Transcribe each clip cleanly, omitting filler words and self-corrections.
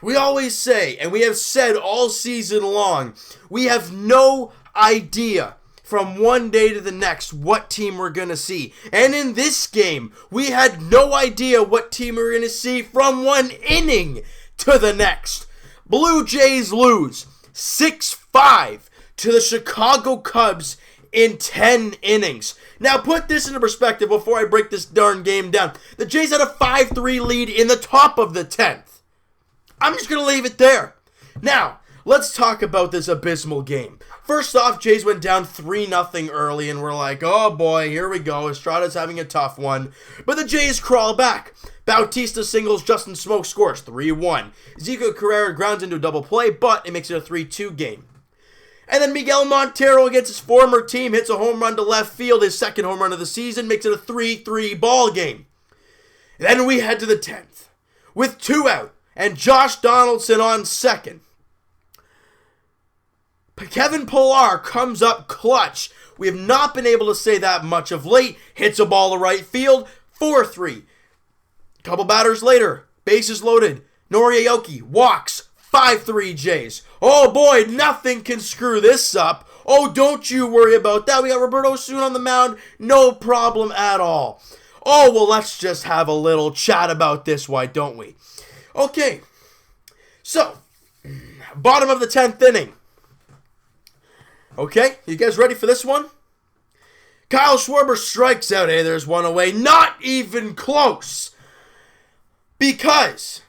We always say, and we have said all season long, we have no idea from one day to the next what team we're going to see. And in this game, we had no idea what team we were going to see from one inning to the next. Blue Jays lose 6-5 to the Chicago Cubs in 10 innings. Now put this into perspective before I break this darn game down. The Jays had a 5-3 lead in the top of the 10th. I'm just going to leave it there. Now, let's talk about this abysmal game. First off, Jays went down 3-0 early, and we're like, oh boy, here we go. Estrada's having a tough one. But the Jays crawl back. Bautista singles, Justin Smoke scores 3-1. Zico Carrera grounds into a double play, but it makes it a 3-2 game. And then Miguel Montero against his former team hits a home run to left field, his second home run of the season, makes it a 3-3 ball game. Then we head to the 10th with 2 out and Josh Donaldson on second. Kevin Pillar comes up clutch. We have not been able to say that much of late. Hits a ball to right field, 4-3. Couple batters later, bases loaded. Noriaoki walks, 5-3 Jays. Oh boy, nothing can screw this up. Oh, don't you worry about that. We got Roberto Osuna on the mound, no problem at all. Oh, well, let's just have a little chat about this, why don't we? Okay, so, bottom of the 10th inning. Okay, you guys ready for this one? Kyle Schwarber strikes out. Hey, there's one away. Not even close. Because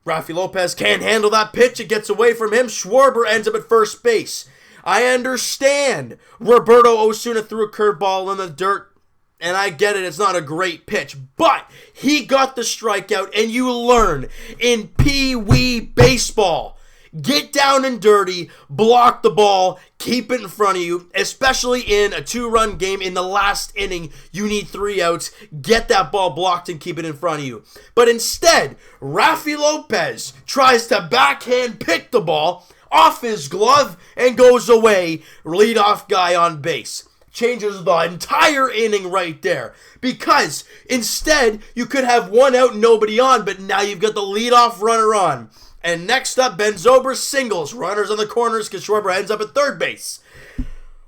Rafi Lopez can't handle that pitch. It gets away from him. Schwarber ends up at first base. I understand Roberto Osuna threw a curveball in the dirt, and I get it. It's not a great pitch. But he got the strikeout, and you learn in Pee Wee baseball. Get down and dirty, block the ball, keep it in front of you, especially in a 2-run game in the last inning. You need 3 outs, get that ball blocked and keep it in front of you. But instead, Rafi Lopez tries to backhand pick the ball off his glove and goes away, leadoff guy on base. Changes the entire inning right there. Because instead, you could have 1 out and nobody on, but now you've got the leadoff runner on. And next up, Ben Zobrist singles. Runners on the corners because Schwarber ends up at third base.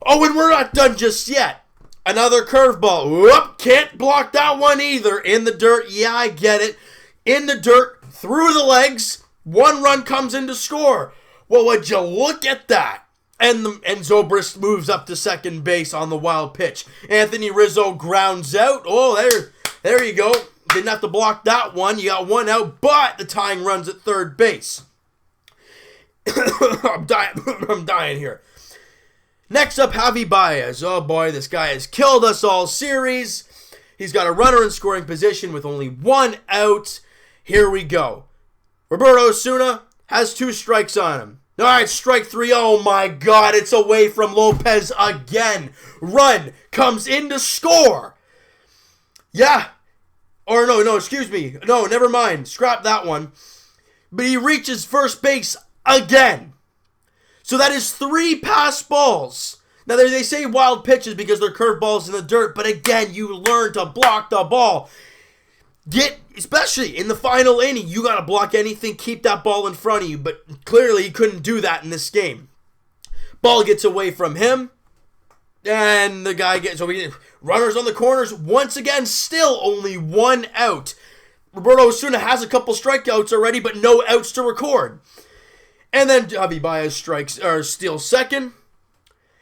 Oh, and we're not done just yet. Another curveball. Whoop, can't block that one either. In the dirt. Yeah, I get it. In the dirt, through the legs. 1 run comes in to score. Well, would you look at that? And Zobrist moves up to second base on the wild pitch. Anthony Rizzo grounds out. Oh, there you go. Didn't have to block that one. You got 1 out, but the tying runs at third base. I'm dying here. Next up, Javi Baez. Oh boy, this guy has killed us all series. He's got a runner in scoring position with only 1 out. Here we go. Roberto Osuna has 2 strikes on him. All right, strike 3. Oh my God, it's away from Lopez again. Run comes in to score. Yeah. Or no, excuse me. No, never mind. Scrap that one. But he reaches first base again. So that is 3 pass balls. Now they say wild pitches because they're curveballs in the dirt. But again, you learn to block the ball. Especially in the final inning, you got to block anything, keep that ball in front of you. But clearly he couldn't do that in this game. Ball gets away from him. And the guy gets, runners on the corners. Once again, still only 1 out. Roberto Osuna has a couple strikeouts already, but no outs to record. And then Javi Baez steals second.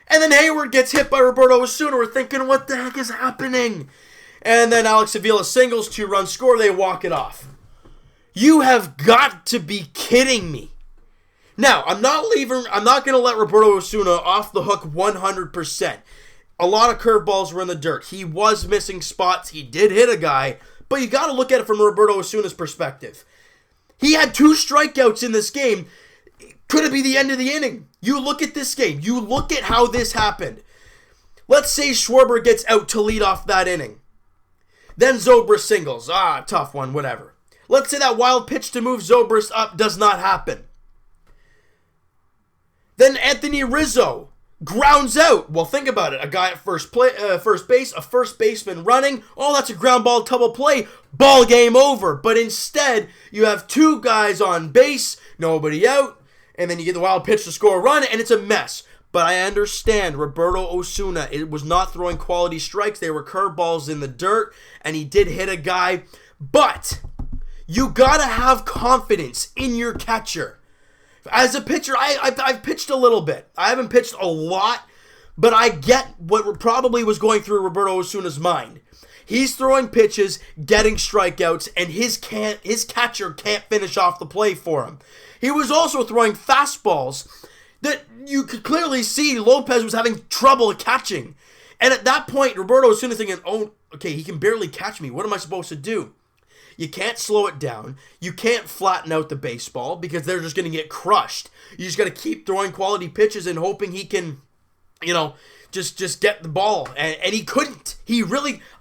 And then Hayward gets hit by Roberto Osuna. We're thinking, what the heck is happening? And then Alex Avila singles, 2-run score. They walk it off. You have got to be kidding me. Now, I'm not going to let Roberto Osuna off the hook 100%. A lot of curveballs were in the dirt. He was missing spots. He did hit a guy. But you got to look at it from Roberto Osuna's perspective. He had 2 strikeouts in this game. Could it be the end of the inning? You look at this game. You look at how this happened. Let's say Schwarber gets out to lead off that inning. Then Zobrist singles. Tough one, whatever. Let's say that wild pitch to move Zobrist up does not happen. Then Anthony Rizzo grounds out. Well, think about it. A guy at first base, a first baseman running. Oh, that's a ground ball double play. ball game over. But instead, you have two guys on base, nobody out, and then you get the wild pitch to score a run, and it's a mess. But I understand Roberto Osuna, it was not throwing quality strikes. They were curveballs in the dirt, and he did hit a guy. But you got to have confidence in your catcher. As a pitcher, I've pitched a little bit. I haven't pitched a lot, but I get what probably was going through Roberto Osuna's mind. He's throwing pitches, getting strikeouts, and his catcher can't finish off the play for him. He was also throwing fastballs that you could clearly see Lopez was having trouble catching. And at that point, Roberto Osuna thinking, oh, okay, he can barely catch me. What am I supposed to do? You can't slow it down. You can't flatten out the baseball because they're just going to get crushed. You just got to keep throwing quality pitches and hoping he can, just get the ball. And he couldn't.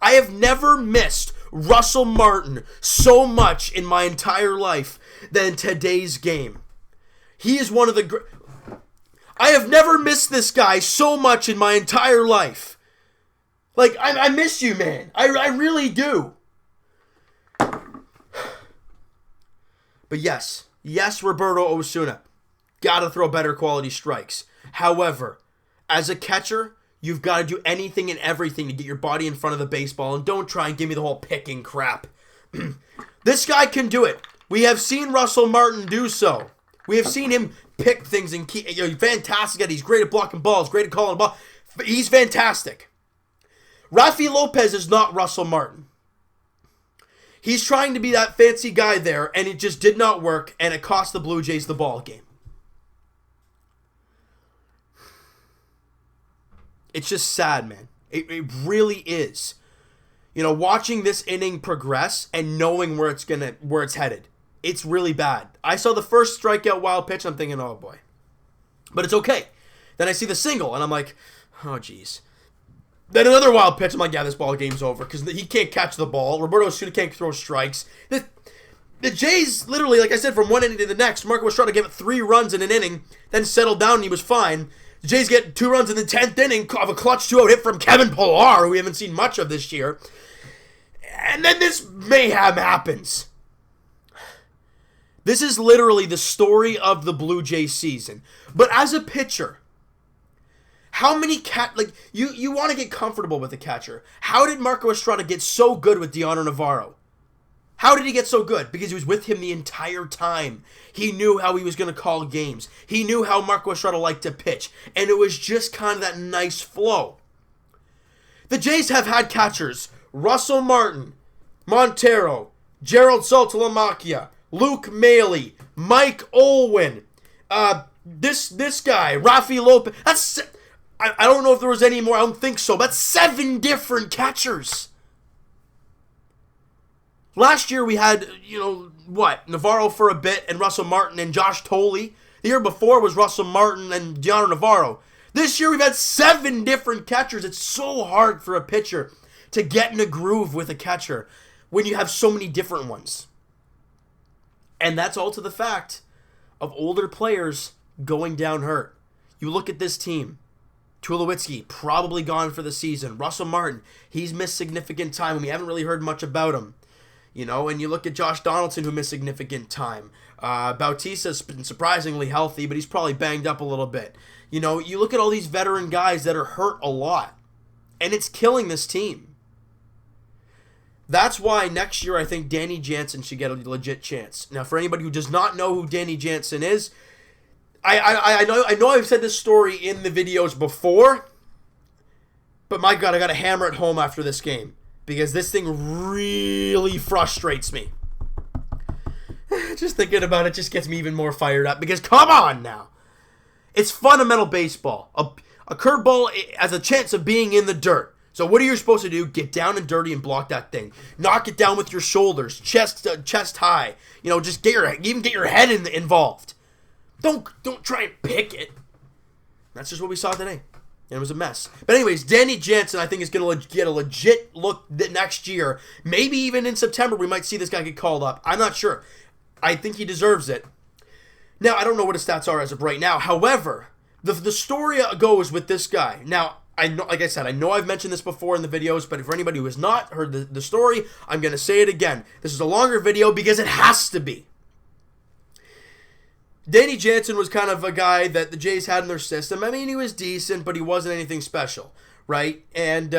I have never missed Russell Martin so much in my entire life than today's game. He is one of the I have never missed this guy so much in my entire life. Like, I miss you, man. I really do. But yes, Roberto Osuna, gotta throw better quality strikes. However, as a catcher, you've got to do anything and everything to get your body in front of the baseball, and don't try and give me the whole picking crap. This guy can do it. We have seen Russell Martin do so. We have seen him pick things and keep. He's fantastic at it. He's great at blocking balls, great at calling a ball. He's fantastic. Rafi Lopez is not Russell Martin. He's trying to be that fancy guy there, and it just did not work, and it cost the Blue Jays the ball game. It's just sad, man. It really is. Watching this inning progress and knowing where it's headed. It's really bad. I saw the first strikeout wild pitch, I'm thinking, oh boy. But it's okay. Then I see the single, and I'm like, oh jeez. Then another wild pitch, I'm like, yeah, this ball game's over, because he can't catch the ball. Roberto Osuna can't throw strikes. The Jays, literally, like I said, from one inning to the next, Marcus was trying to give it 3 runs in an inning, then settled down and he was fine. The Jays get 2 runs in the 10th inning of a clutch 2-out hit from Kevin Pillar, who we haven't seen much of this year. And then this mayhem happens. This is literally the story of the Blue Jays season. But as a pitcher, how many you want to get comfortable with the catcher. How did Marco Estrada get so good with Deoner Navarro? How did he get so good? Because he was with him the entire time. He knew how he was going to call games. He knew how Marco Estrada liked to pitch. And it was just kind of that nice flow. The Jays have had catchers. Russell Martin, Montero, Gerald Saltalamacchia, Luke Maile, Mike Olwin, this guy, Rafi Lopez. I don't know if there was any more. I don't think so. That's 7 different catchers. Last year we had, Navarro for a bit and Russell Martin and Josh Tolle. The year before was Russell Martin and Deoner Navarro. This year we've had 7 different catchers. It's so hard for a pitcher to get in a groove with a catcher when you have so many different ones. And that's all to the fact of older players going down hurt. You look at this team. Tulowitzki, probably gone for the season. Russell Martin, he's missed significant time, and we haven't really heard much about him. And you look at Josh Donaldson, who missed significant time. Bautista's been surprisingly healthy, but he's probably banged up a little bit. You look at all these veteran guys that are hurt a lot, and it's killing this team. That's why next year I think Danny Jansen should get a legit chance. Now, for anybody who does not know who Danny Jansen is, I know I've said this story in the videos before, but my God, I got to hammer it home after this game because this thing really frustrates me. Just thinking about it just gets me even more fired up because come on now. It's fundamental baseball. A curveball has a chance of being in the dirt. So what are you supposed to do? Get down and dirty and block that thing. Knock it down with your shoulders, chest high. Just get your head involved. Don't try and pick it. That's just what we saw today. And it was a mess. But anyways, Danny Jansen, I think, is going to get a legit look next year. Maybe even in September, we might see this guy get called up. I'm not sure. I think he deserves it. Now, I don't know what his stats are as of right now. However, the story goes with this guy. Now, I know, like I said, I know I've mentioned this before in the videos, but for anybody who has not heard the story, I'm going to say it again. This is a longer video because it has to be. Danny Jansen was kind of a guy that the Jays had in their system. I mean, he was decent, but he wasn't anything special, right? And,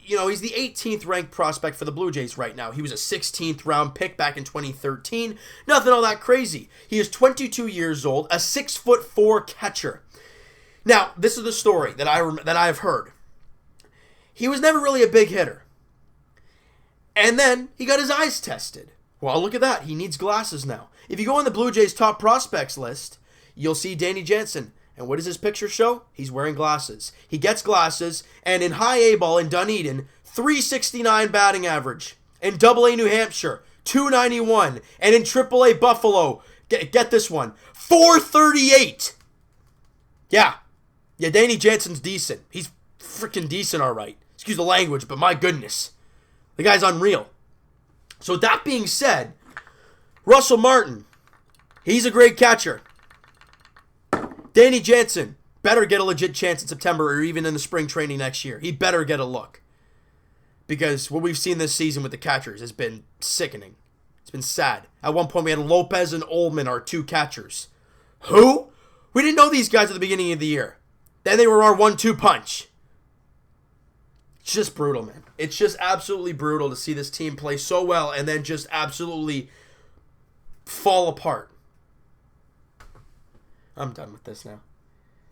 he's the 18th ranked prospect for the Blue Jays right now. He was a 16th round pick back in 2013. Nothing all that crazy. He is 22 years old, a 6'4" catcher. Now, this is the story that I've heard. He was never really a big hitter. And then he got his eyes tested. Well, look at that. He needs glasses now. If you go on the Blue Jays top prospects list, you'll see Danny Jansen. And what does his picture show? He's wearing glasses. He gets glasses, and in high A ball in Dunedin, 369 batting average. In Double A New Hampshire, 291. And in Triple A Buffalo, get this one, 438. Yeah, Danny Jansen's decent. He's freaking decent, all right. Excuse the language, but my goodness. The guy's unreal. So that being said, Russell Martin, he's a great catcher. Danny Jansen better get a legit chance in September or even in the spring training next year. He better get a look. Because what we've seen this season with the catchers has been sickening. It's been sad. At one point we had Lopez and Ullman, our two catchers. Who? We didn't know these guys at the beginning of the year. Then they were our 1-2 punch. It's just brutal, man. It's just absolutely brutal to see this team play so well and then just absolutely fall apart. I'm done with this now.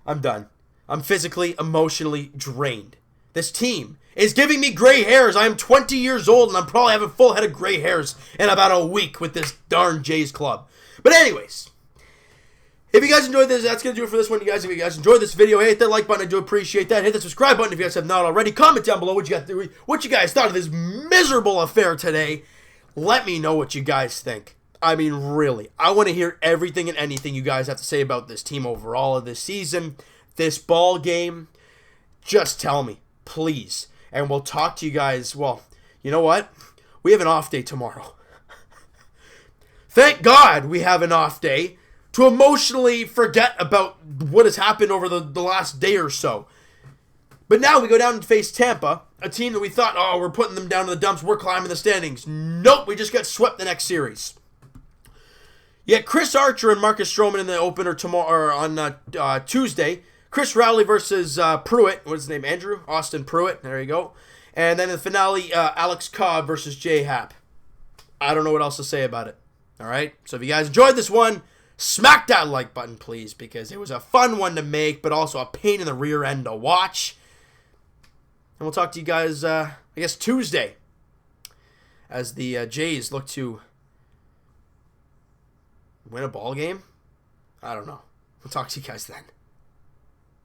I'm done. I'm physically, emotionally drained. This team is giving me gray hairs. I am 20 years old and I'm probably having a full head of gray hairs in about a week with this darn Jays club. But anyways, if you guys enjoyed this, that's going to do it for this one, you guys. If you guys enjoyed this video, hit that like button. I do appreciate that. Hit the subscribe button if you guys have not already. Comment down below what you guys thought of this miserable affair today. Let me know what you guys think. I mean, really, I want to hear everything and anything you guys have to say about this team overall of this season, this ball game. Just tell me, please. And we'll talk to you guys. Well, you know what? We have an off day tomorrow. Thank God we have an off day to emotionally forget about what has happened over the last day or so. But now we go down and face Tampa, a team that we thought, oh, we're putting them down to the dumps, we're climbing the standings. Nope, we just got swept the next series. Yet Chris Archer and Marcus Stroman in the opener tomorrow or on Tuesday. Chris Rowley versus Pruitt. What's his name? Andrew? Austin Pruitt. There you go. And then in the finale, Alex Cobb versus J Happ. I don't know what else to say about it. All right? So if you guys enjoyed this one, smack that like button, please, because it was a fun one to make, but also a pain in the rear end to watch. And we'll talk to you guys, I guess, Tuesday as the Jays look to win a ball game? I don't know. We'll talk to you guys then.